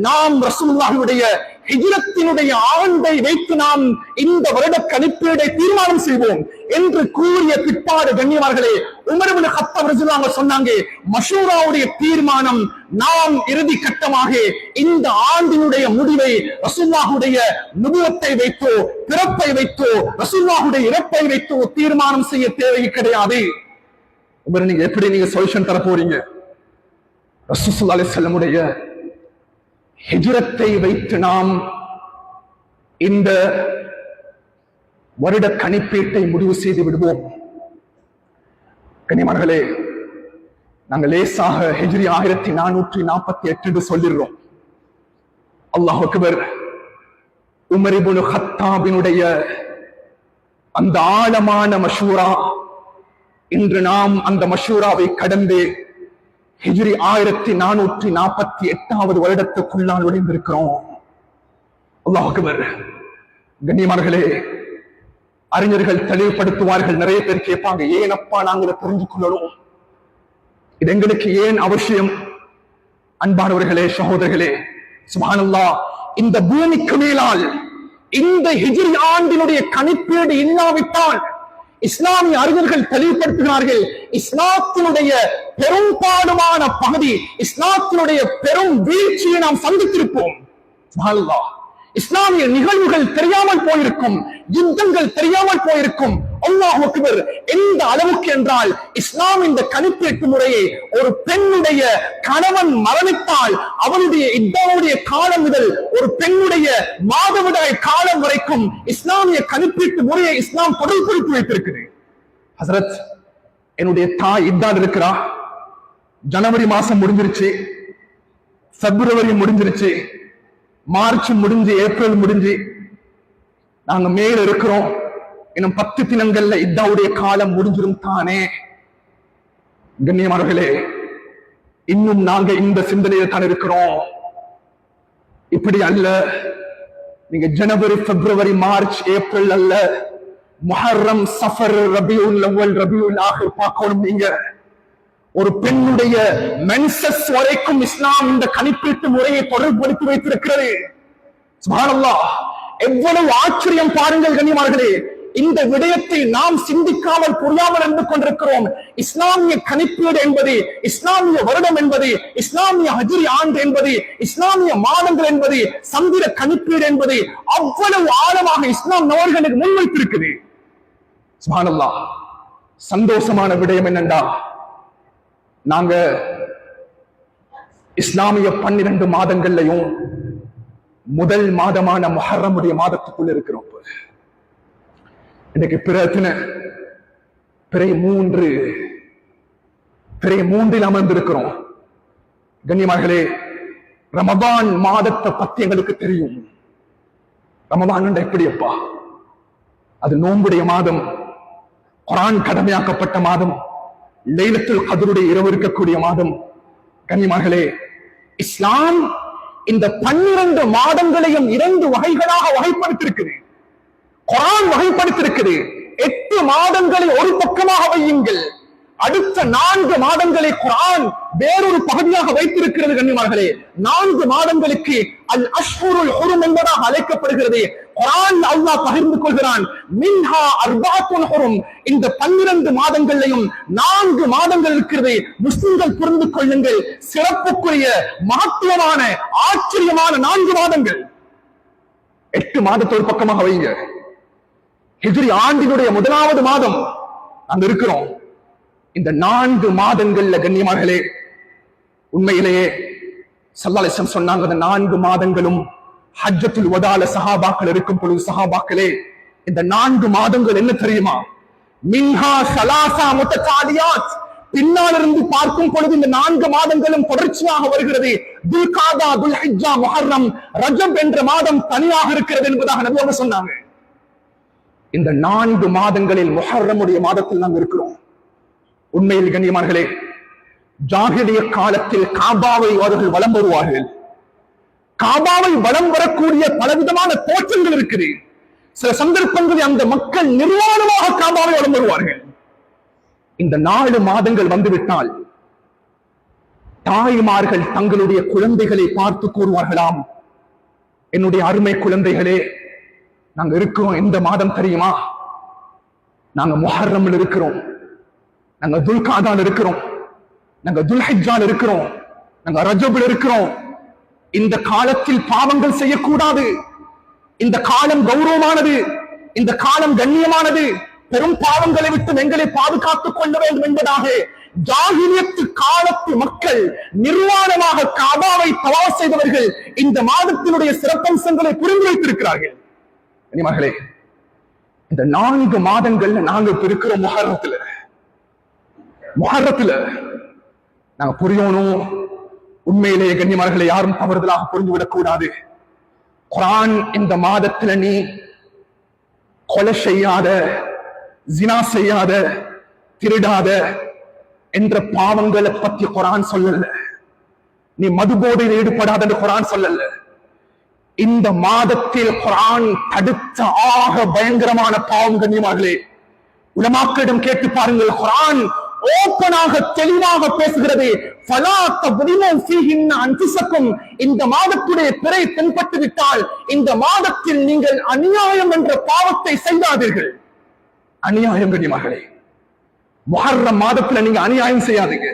நாம் ரசூலுல்லாஹுடைய ஹிஜ்ரத்தினுடைய ஆண்டை வைத்து நாம் இந்த வருட கணிப்பீடை தீர்மானம் செய்வோம் என்று கூறிய பிற்பாடு கண்ணியமார்களே, உமர் இப்னு கத்தாப் ரலியல்லாஹு அன்ஹு சொன்னாங்க, மஷூராவுடைய தீர்மானம் நாம் இறுதி கட்டமாக இந்த ஆண்டினுடைய முடிவை ரசூலுல்லாஹுடைய நுபுவத்தை வைத்தோ, பிறப்பை வைத்தோ, ரசூலுல்லாஹுடைய இறப்பை வைத்தோ தீர்மானம் செய்ய தேவை கிடையாது. உமர், நீங்க எப்படி நீங்க சொல்யூஷன் தர போறீங்க? ரசூல் ஸல்லல்லாஹு அலைஹி வஸல்லமுடைய ஹிஜ்ரத்தை வைத்து நாம் இந்த வருட கணிப்பீட்டை முடிவு செய்து விடுவோம். கனிமர்களே, நாங்கள் லேசாக ஹிஜ்ரி 1448 என்று சொல்லிடுறோம். அல்லாஹ் அக்பர். உமர் இப்னு கத்தாபினுடைய அந்த ஆழமான மஷூரா, இன்று நாம் அந்த மஷூராவை கடந்து ஹிஜ்ரி 1448 வருடத்துக்குள்ளால் நுழைந்திருக்கிறோம். அல்லாஹ் அக்பர். கண்ணியமானவர்களே, அறிஞர்கள் தெளிவுபடுத்துவார்கள். நிறைய பேர் கேட்பாங்க, ஏன் அப்பா நாங்கள் தெரிஞ்சு கொள்ளணும், இது எங்களுக்கு ஏன் அவசியம்? அன்பானவர்களே, சகோதரர்களே, சுப்ஹானல்லாஹ், இந்த பூமிக்கு மேலால் இந்த ஹிஜ்ரி ஆண்டினுடைய கணிப்பீடு இல்லாவிட்டால் இஸ்லாமிய அறிஞர்கள் தெளிவுபடுத்துகிறார்கள், இஸ்லாத்தினுடைய பெரும்பாடுமான பகுதி, இஸ்லாத்தினுடைய பெரும் வீழ்ச்சியை நாம் சந்தித்திருப்போம். சுப்ஹானல்லாஹ், இஸ்லாமிய நிகழ்வுகள் தெரியாமல் போயிருக்கும், யுத்தங்கள் தெரியாமல் போயிருக்கும். அல்லாஹ் அக்பர். எந்த அளவுக்கு என்றால், இஸ்லாம் இந்த கணிப்பீட்டு முறையை ஒரு பெண்ணுடைய கணவன் மரணித்தால் அவனுடைய இத்தாவுடைய காலம் முதல் ஒரு பெண்ணுடைய மாதவிடாய் காலம் வரைக்கும் இஸ்லாமிய கணிப்பீட்டு முறையை இஸ்லாம் தொடர்புபடுத்தி வைத்திருக்கிறது. ஹசரத், என்னுடைய தாய் இத்தான் இருக்கிறா, ஜனவரி மாசம் முடிஞ்சிருச்சு, பிப்ரவரி முடிஞ்சிருச்சு, மார்ச் முடிஞ்சு, ஏப்ரல் முடிஞ்சு, நாங்க மேல இருக்கிறோம், இன்னும் 10 தினங்கள்ல இத்தாவுடைய காலம் முடிஞ்சிரும் தானே. கண்ணியமானவர்களே, இன்னும் நாங்க இந்த சிந்தனையில தான் இருக்கிறோம். இப்படி அல்ல. நீங்க ஜனவரி, பிப்ரவரி, மார்ச், ஏப்ரல் அல்ல, முஹர்ரம், சஃபர், ரபியுல் அவ்வல், ரபியுல் ஆகிர் பார்க்கணும். நீங்க ஒரு பெண்ணுடைய மென்சஸ் வரைக்கும் இஸ்லாம் இந்த கணிப்பீட்டு முறையை தொடர்புபடுத்தி வைத்திருக்கிறது. சுப்ஹானல்லாஹ், எவ்வளவு ஆச்சரியம் பாருங்கள் கண்ணியமானவர்களே. இந்த விடயத்தை நாம் சிந்திக்காமல் புரியாமல் இருந்து கொண்டிருக்கிறோம். இஸ்லாமிய கணிப்பீடு என்பது, இஸ்லாமிய வருடம் என்பது, இஸ்லாமிய ஹஜ்ரி ஆண்டு என்பது, இஸ்லாமிய மாதங்கள் என்பது, சந்திர கணிப்பீடு என்பது அவ்வளவு ஆழமாக இஸ்லாம் நபர்களுக்கு முன்வைத்திருக்குது. சுப்ஹானல்லாஹ், சந்தோஷமான விடயம் என்னண்டா, நாங்க இஸ்லாமிய 12 மாதங்கள்லையும் முதல் மாதமான முஹர்ரமுடைய மாதத்துக்குள்ள இருக்கிறோம். இன்னைக்கு பிறை 3 அமர்ந்திருக்கிறோம். கண்ணியமார்களே, ரமபான் மாதத்தை பத்தி எங்களுக்கு தெரியும். ரமபான் எப்படி அப்பா? அது நோன்புடைய மாதம், குர்ஆன் கடமையாக்கப்பட்ட மாதம், லைலத்துல் கத்ருடைய இரவு இருக்கக்கூடிய மாதம். கண்ணியமார்களே, இஸ்லாம் இந்த 12 மாதங்களையும் 2 வகைகளாக வகைப்படுத்திருக்கிறது. குர்ஆன் வகைப்படுத்திருக்கிறது. 8 மாதங்களை ஒரு பக்கமாக வையுங்கள், அடுத்த 4 மாதங்களை குர்ஆன் வேறொரு பகுதியாக வைத்திருக்கிறது. கண்ணியமார்களே, 4 மாதங்களுக்கு அல் அஷ்ஹுருல் ஹுரும் என்பதாக அழைக்கப்படுகிறது. குர்ஆன் அல்லாஹ் பகிர்ந்து கொள்கிறான், மின்ஹா அர்பாத்துன் ஹுரும். இந்த 12 மாதங்களையும் 4 மாதங்கள் இருக்கிறது. முஸ்லிம்கள் புரிந்து கொள்ளுங்கள், சிறப்புக்குரிய மகத்துவமான ஆச்சரியமான 4 மாதங்கள். 8 மாதத்தை ஒரு பக்கமாக வைங்க. ஹிஜ்ரி ஆண்டினுடைய முதலாவது மாதம் நாங்க இருக்கிறோம். இந்த 4 மாதங்கள்ல கண்ணியமார்களே, உண்மையிலேயே ஸல்லல்லாஹு அலைஹி வஸல்லம் சொன்னாங்க, அந்த 4 மாதங்களும் ஹஜ்ஜத்துல் வதால சஹாபாக்கள் இருக்கும் பொழுது, சஹாபாக்களே, இந்த 4 மாதங்கள் என்ன தெரியுமா? மின்ஹா ஸலாஸா முத்தகாலியாத். பின்னால் இருந்து பார்க்கும் பொழுது இந்த 4 மாதங்களும் தொடர்ச்சியாக வருகிறது. துல்காதா, துல்ஹிஜ்ஜா, முஹர்ரம், ரஜப் என்ற மாதம் தனியாக இருக்கிறது என்பதாக நபி அவர்கள் சொன்னாங்க. இந்த 4 மாதங்களில் முஹர்ரமுடைய மாதத்தில் நாங்கள் இருக்கிறோம். உண்மையில் கண்ணியமார்களே, ஜாஹிலிய காலத்தில் காபாவை அவர்கள் வலம் வருவார்கள். காபாவை வலம் வரக்கூடிய பலவிதமான தோற்றங்கள் இருக்குது. சில சந்தர்ப்பங்களில் அந்த மக்கள் நிர்வாணமாக காபாவை வலம் வருவார்கள். இந்த 4 மாதங்கள் வந்துவிட்டால் தாய்மார்கள் தங்களுடைய குழந்தைகளை பார்த்து கூறுவார்களாம், என்னுடைய அருமை குழந்தைகளே, நாங்க இருக்கிறோம் எந்த மாதம் தெரியுமா? நாங்க முஹர்ரம்ல இருக்கிறோம், நாங்க துல்காதால இருக்கிறோம், நாங்க துல்ஹிஜ்ஜால இருக்கிறோம், நாங்க ரஜப்ல இருக்கிறோம். இந்த காலத்தில் பாவங்கள் செய்யக்கூடாது. இந்த காலம் கௌரவமானது, இந்த காலம் கண்ணியமானது. பெரும் பாவங்களை விட்டு எங்களை பாதுகாத்துக் கொள்ள வேண்டும் என்பதாக ஜாஹிலியத்து காலத்து மக்கள் நிர்வாணமாக காபாவை தவாஃப் செய்தவர்கள் இந்த மாதத்தினுடைய சிறப்பம்சங்களை புரிந்து வைத்திருக்கிறார்கள். கண்ணியமார்களே, இந்த 4 மாதங்கள்ல நாங்க இருக்கிற முஹர்ரத்துல முஹர்ரத்துல நாங்க புரியணும். உண்மையிலேயே கண்ணியமானவர்களை யாரும் தவறுதலாக புரிந்துவிடக் கூடாது. குர்ஆன் இந்த மாதத்துல நீ கொலை செய்யாத, ஜினா செய்யாத, திருடாத என்ற பாவங்களை பத்தி குர்ஆன் சொல்லல. நீ மதுபோதையில் ஈடுபடாத என்று குர்ஆன் சொல்லல. இந்த மாதத்தில் குர்ஆன் தடுத்த ஆக பயங்கரமான பாவம் கண்ணியமானவர்களே, உலமாக்களிடம் கேட்டு பாருங்கள். குர்ஆன் ஓப்பனாக தெளிவாக பேசுகிறது. இந்த மாதத்துடைய பிறை தென்பட்டு விட்டால் இந்த மாதத்தில் நீங்கள் அநியாயம் என்ற பாவத்தை செய்யாதீர்கள். அநியாயம் கண்ணியமானவர்களே, முஹர்ரம் மாதத்துல நீங்க அநியாயம் செய்யாதீங்க.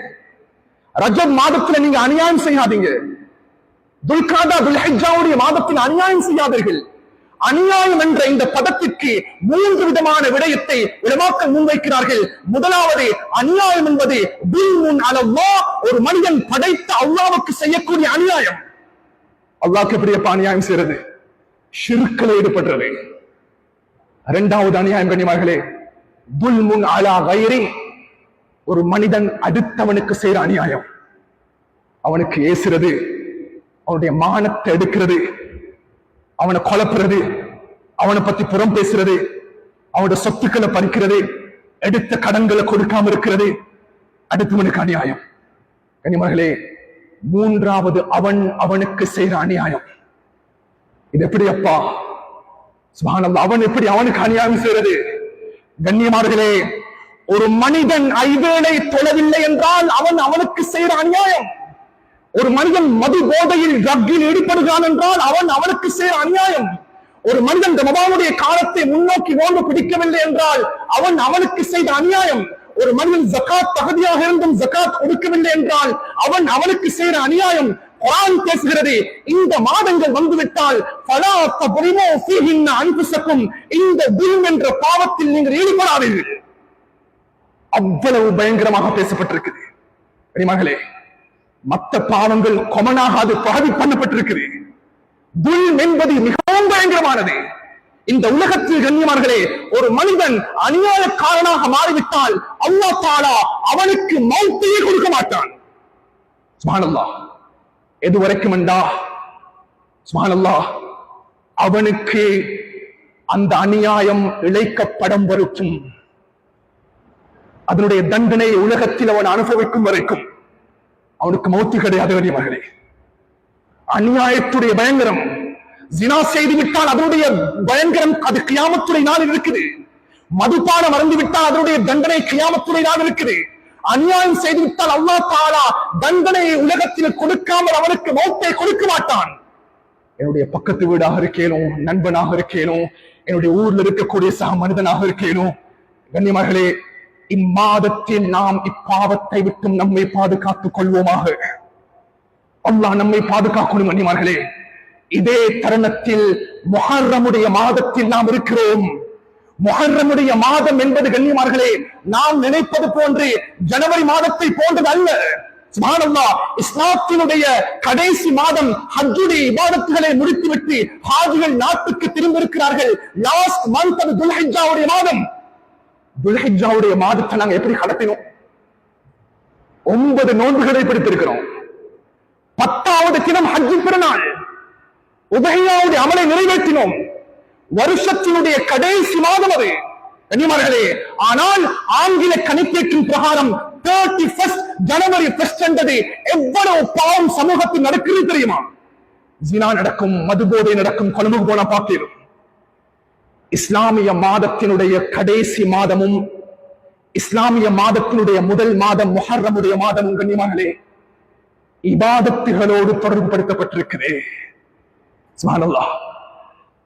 ரஜப் மாதத்துல நீங்க அநியாயம் செய்யாதீங்க. துல்காதா துல்ஹிஜ்ஜாவுடைய மாதத்தில் அநியாயம் செய்யாதீர்கள். அநியாயம் என்ற இந்த பதத்திற்கு 3 விதமான விடயத்தை உலமாக்கள் முன்வைக்கிறார்கள். முதலாவது, அநியாயம் என்பது ஒரு மனிதன் படைத்த அல்லாஹ்வுக்கு செய்யக்கூடிய அநியாயம். அல்லாஹ்க்கு எப்படியப்பா அநியாயம் செய்யறது? ஷிர்க்ல ஈடுபடுறது. இரண்டாவது அநியாயம் கண்ணியமானவர்களே, துல்முன் அலா கைரி, ஒரு மனிதன் அடுத்தவனுக்கு செய்யற அநியாயம். அவனுக்கு ஏசுறது, அவனுடைய மானத்தை எடுக்கிறது, அவனை கொலைப்புறது, அவனை பத்தி புறம் பேசுறது, அவனுடைய சொத்துக்களை பறிக்கிறது, எடுத்த கடன்களை கொடுக்காம இருக்கிறது, அடுத்தவனுக்கு அநியாயம். கண்ணியமானவர்களே, மூன்றாவது அவனுக்கு செய்யற அநியாயம். இது எப்படி அப்பா? சுப்ஹானல்லாஹ், அவன் எப்படி அவனுக்கு அநியாயம் செய்யறது? கண்ணியமானவர்களே, ஒரு மனிதன் ஐவேளை தொழவில்லை என்றால் அவனுக்கு செய்யற அநியாயம். ஒரு மனிதன் மது போதையில் ட்ரக்கில் ஈடுபடுகிறான் என்றால் அவனுக்கு செய்ய அநியாயம். ஒரு மனிதன் ரமதானுடைய காலத்தை முன்னோக்கி நோன்பு பிடிக்கவில்லை என்றால் அவனுக்கு செய்த அநியாயம். ஒரு மனிதன் ஜகாத் தகுதியாக இருந்தும் ஜகாத் கொடுக்கவில்லை என்றால் அவனுக்கு செய்த அநியாயம். குர்ஆன் பேசுகிறது, இந்த மாதங்கள் வந்துவிட்டால் இந்த துல்ம் என்ற பாவத்தில் நீங்கள் ஈடுபடாதீர்கள். அவ்வளவு பயங்கரமாக பேசப்பட்டிருக்குது. மகளே, மற்ற பாவங்கள் கொமனாக அது பரவி பண்ணப்பட்டிருக்கிறது. துல்ம் என்பது மிகவும் பயங்கரமானது. இந்த உலகத்தில் கண்ணியமானவர்களே, ஒரு மனிதன் அநியாயக்காரனாக மாறிவிட்டால் அல்லாஹ் தஆலா அவனுக்கு மௌத்தையே கொடுக்க மாட்டான். சுப்ஹானல்லாஹ். எதுவரைக்கும் என்றா, சுப்ஹானல்லாஹ், அவனுக்கு அந்த அநியாயம் இழைக்கப்படும் வரைக்கும், அதனுடைய தண்டனை உலகத்தில் அவன் அனுபவிக்கும் வரைக்கும் அவனுக்கு மௌத்து கிடையாது. மகளே, அநியாயத்துடைய பயங்கரம், ஜினா செய்து விட்டால் அதனுடைய பயங்கரம் அது கியாமத்துடைய நாள் இருக்குது. மதுபானம் மறந்து விட்டால் அதனுடைய தண்டனை கியாமத்துடைய நாள் இருக்குது. அநியாயம் செய்து விட்டால் அல்லாஹ் தஆலா தண்டனையை உலகத்தில் கொடுக்காமல் அவனுக்கு மௌத்தை கொடுக்க மாட்டான். என்னுடைய பக்கத்து வீடாக இருக்கேனும், நண்பனாக இருக்கேனும், என்னுடைய ஊர்ல இருக்கக்கூடிய சக மனிதனாக இருக்கேனும், கண்ணியமானவர்களே, இம்மாதத்தில் நாம் இப்பாவத்தை விட்டும் நம்மை பாதுகாத்துக் கொள்வோமாக. அல்லாஹ் நம்மை பாதுகாக்கணும். கண்ணியமானவர்களே, இதே தருணத்தில் முஹர்ரமுடைய மாதத்தில் நாம் இருக்கிறோம். முஹர்ரமுடைய மாதம் என்பது கண்ணியமானவர்களே, நாம் நினைப்பது போன்று ஜனவரி மாதத்தை போன்றது அல்ல. சுப்ஹானல்லாஹ், இஸ்லாத்தினுடைய கடைசி மாதம் ஹஜ்ஜுடைய இபாதத்துகளை முடித்துவிட்டு ஹாஜிகள் நாட்டுக்கு திரும்ப இருக்கிறார்கள். லாஸ்ட் மந்த் அது துல்ஹிஜ்ஜாவுடைய மாதம். துல்ஹிஜ்ஜாவுடைய மாதத்தை நாங்க எப்படி கடத்தினோம்? 9 நோன்புகளை பிடித்திருக்கிறோம். 10வது தினம் ஹஜ் பெருநாள், உதஹியாவுடைய அமலை நிறைவேற்றினோம். வருஷத்தினுடைய கடைசி மாதம் அது கண்ணியமானவர்களே. ஆனால் ஆங்கில கணிப்பேற்றின் பிரகாரம் 31 ஜனவரி 1 என்பது எவ்வளவு பாவம் சமூகத்தில் நடக்கிறது தெரியுமா? ஜினா நடக்கும், மதுபோதை நடக்கும், கொழும்புக்கு போன பார்க்கிறோம். இஸ்லாமிய மாதத்தினுடைய கடைசி மாதமும் இஸ்லாமிய மாதத்தினுடைய முதல் மாதம் முஹர்ரமுடைய மாதமும் கண்ணியமானவர்களே இபாதத்துகளோடு தொடர்பு படுத்தப்பட்டிருக்கிறது. சுப்ஹானல்லாஹ்.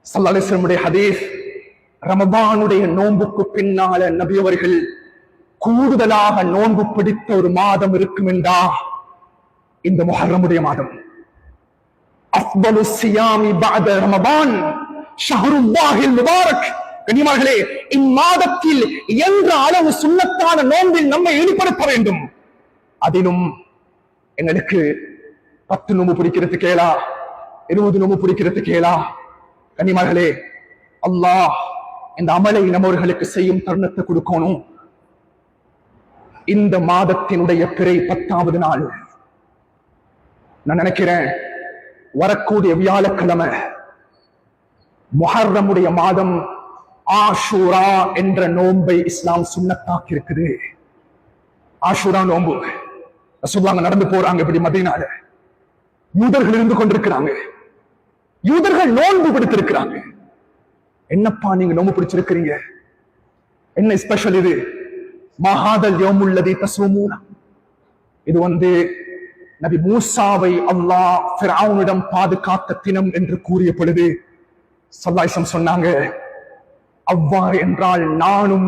ஸல்லல்லாஹு அலைஹி வஸல்லம் ஹதீஸ், ரமதானுடைய நோன்புக்கு பின்னால நபி அவர்கள் கூடுதலாக நோன்பு பிடித்த ஒரு மாதம் இருக்கும் என்றா இந்த முஹர்ரமுடைய மாதம். அஃதலு ஸியாமி பஅத ரமதான் ஷஹ்ருல்லாஹில் முபாரக். கண்ணியமானவர்களே, இம்மாதத்தில் என்ற அளவு சுன்னத்தான நோன்பில் நம்மை ஈடுபடுத்த வேண்டும். அதிலும் எங்களுக்கு 10 நோன்பு பிடிக்கிறது கேளா, 20 நோன்பு பிடிக்கிறது கேளா? கண்ணியமானவர்களே, அல்லாஹ் இந்த அமலை நம்மவர்களுக்கு செய்யும் தருணத்தை கொடுக்கணும். இந்த மாதத்தினுடைய பிறை 10வது நாள். நான் நினைக்கிறேன் வரக்கூடிய வியாழக்கிழமை முஹர்ரமுடைய மாதம் ஆஷூரா என்ற நோன்பை இஸ்லாம் சுன்னத்தாக்கி இருக்குது. ஆஷூரா நோன்பு ரசூலுல்லாஹ் நடந்து போறாங்க இப்படி மதீனால. யூதர்கள் இருந்து கொண்டிருக்கிறாங்க. யூதர்கள் நோன்பு பிடித்திருக்கிறாங்க. என்னப்பா நீங்க நோன்பு பிடிச்சிருக்கிறீங்க, என்ன ஸ்பெஷல் இது? மஹாதல் யௌமுல்லதி தஸூமூன, இது நபி மூசாவை அல்லாஹ் ஃபிரௌனிடம் பாதுகாத்த தினம் என்று கூறிய பொழுது ஸல்லல்லாஹு அலைஹி வஸல்லம் சொன்னாங்க, அவ்வாறு என்றால் நானும்